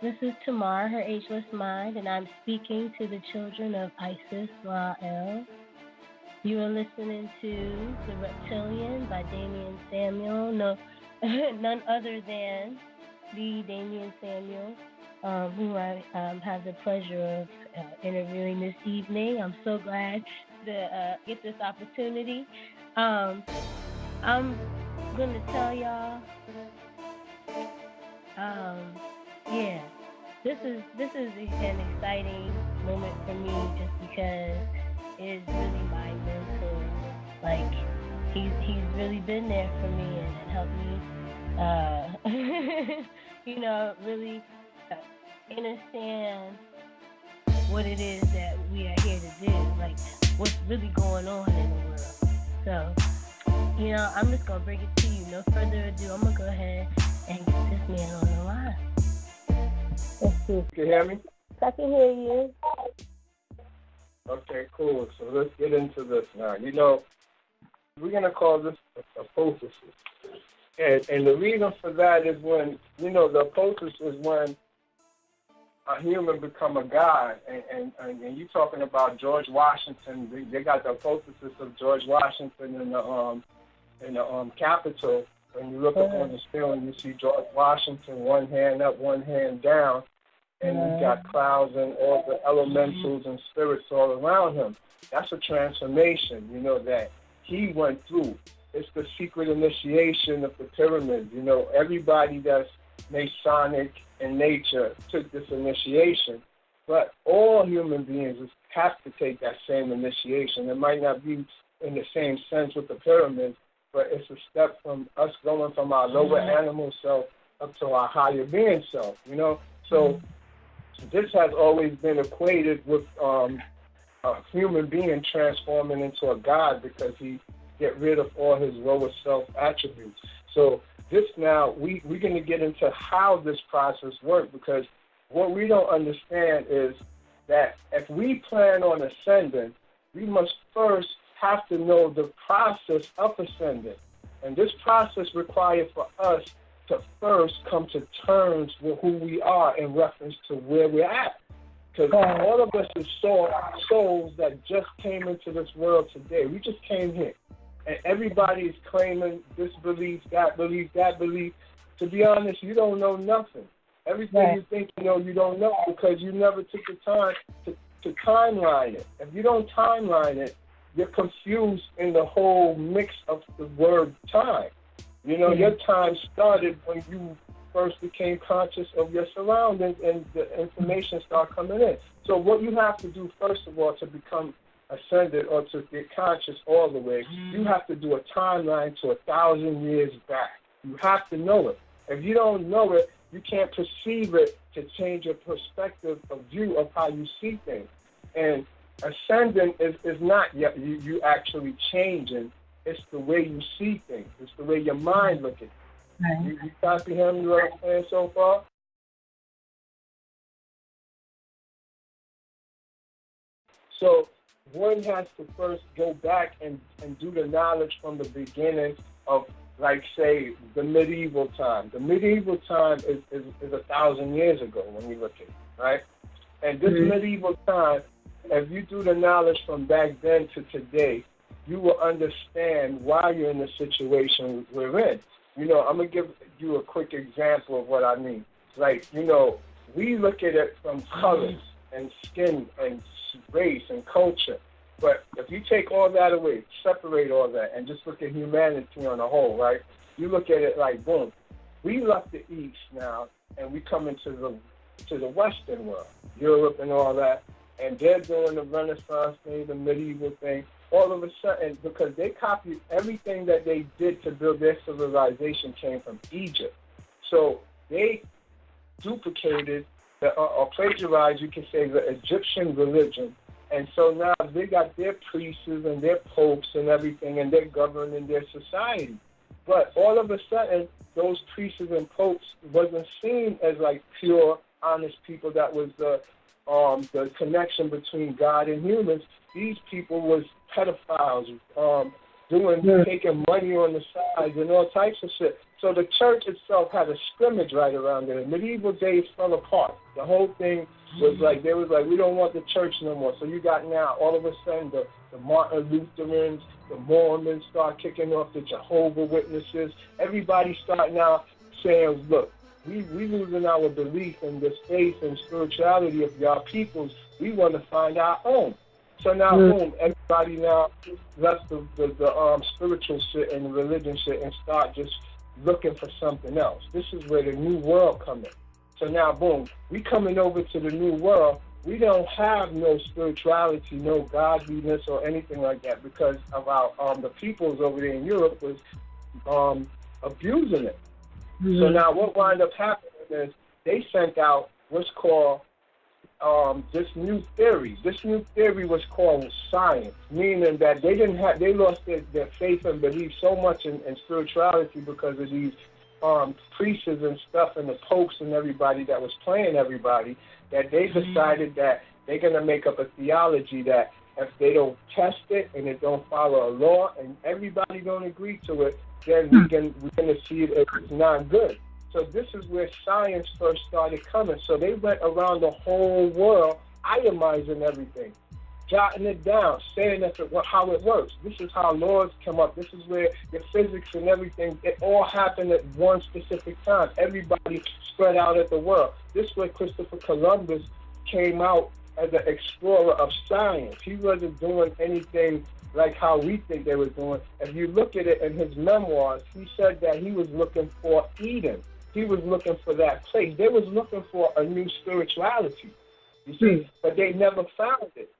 This is Tamar, her ageless mind, and I'm speaking to the children of Isis Rael. You are listening to The Reptilian by Damean Samuel. No, none other than the Damean Samuel, who I have the pleasure of interviewing this evening. I'm so glad to get this opportunity. I'm going to tell y'all, yeah, this is an exciting moment for me just because it's really my mentor. Like he's really been there for me and helped me, really understand what it is that we are here to do, like what's really going on in the world. So, I'm just gonna bring it to you. No further ado, I'm gonna go ahead and get this man on the line. Can you hear me? I can hear you. Okay, cool. So let's get into this now. We're going to call this a apotheosis. And the reason for that is when, the apotheosis is when a human become a god. And you're talking about George Washington. They got the apotheosis of George Washington in the Capitol. When you look up on the ceiling, you see George Washington, one hand up, one hand down, and you got clouds and all the elementals and spirits all around him. That's a transformation, that he went through. It's the secret initiation of the pyramids. Everybody that's Masonic in nature took this initiation, but all human beings have to take that same initiation. It might not be in the same sense with the pyramids, but it's a step from us going from our lower animal self up to our higher being self, So this has always been equated with a human being transforming into a god because he get rid of all his lower self attributes. So this now, we're going to get into how this process works, because what we don't understand is that if we plan on ascending, we must first have to know the process of ascending. And this process requires for us to first come to terms with who we are in reference to where we're at. Because all of us is souls that just came into this world today. We just came here. And everybody is claiming this belief, that belief, that belief. To be honest, you don't know nothing. Everything you think you don't know because you never took the time to timeline it. If you don't timeline it, you're confused in the whole mix of the word time. Your time started when you first became conscious of your surroundings and the information started coming in. So what you have to do, first of all, to become ascended or to get conscious all the way, you have to do a timeline to 1,000 years back. You have to know it. If you don't know it, you can't perceive it to change your perspective of view of how you see things. And ascending is not you actually changing. It's the way you see things. It's the way your mind looks at it. Right. You comprehend what I'm saying so far? So one has to first go back and do the knowledge from the beginning of, like, say, the medieval time. The medieval time is 1,000 years ago when we look at it, right? And this medieval time, if you do the knowledge from back then to today, you will understand why you're in the situation we're in. I'm going to give you a quick example of what I mean. Like, we look at it from colors and skin and race and culture. But if you take all that away, separate all that, and just look at humanity on a whole, right? You look at it like, boom, we left the East now, and we come into the Western world, Europe and all that, and they're doing the Renaissance thing, the medieval thing, all of a sudden, because they copied everything that they did to build their civilization came from Egypt. So they duplicated or plagiarized, you can say, the Egyptian religion. And so now they got their priests and their popes and everything, and they're governing their society. But all of a sudden, those priests and popes wasn't seen as like pure, honest people. That was the connection between God and humans. These people was pedophiles, taking money on the sides and all types of shit. So the church itself had a scrimmage right around it. In medieval days fell apart. The whole thing was like, they was like, we don't want the church no more. So you got now, all of a sudden, the Martin Lutherans, the Mormons start kicking off, the Jehovah Witnesses. Everybody start now saying, look, we losing our belief in this faith and spirituality of y'all peoples. We want to find our own. So now, boom, everybody now left the spiritual shit and the religion shit and start just looking for something else. This is where the new world comes in. So now, boom, we coming over to the new world. We don't have no spirituality, no godliness or anything like that because of our the peoples over there in Europe was abusing it. So now what wound up happening is they sent out what's called this new theory. This new theory was called science, meaning that they lost their faith and belief so much in spirituality because of these priests and stuff and the popes and everybody that was playing everybody, that they decided that they're going to make up a theology that if they don't test it and it don't follow a law and everybody don't agree to it, then we're going to see it as not good. So this is where science first started coming. So they went around the whole world itemizing everything, jotting it down, saying how it works. This is how laws come up. This is where the physics and everything, it all happened at one specific time. Everybody spread out at the world. This is where Christopher Columbus came out as an explorer of science. He wasn't doing anything like how we think they were doing. If you look at it in his memoirs, he said that he was looking for Eden. He was looking for that place. They was looking for a new spirituality, you see, but they never found it.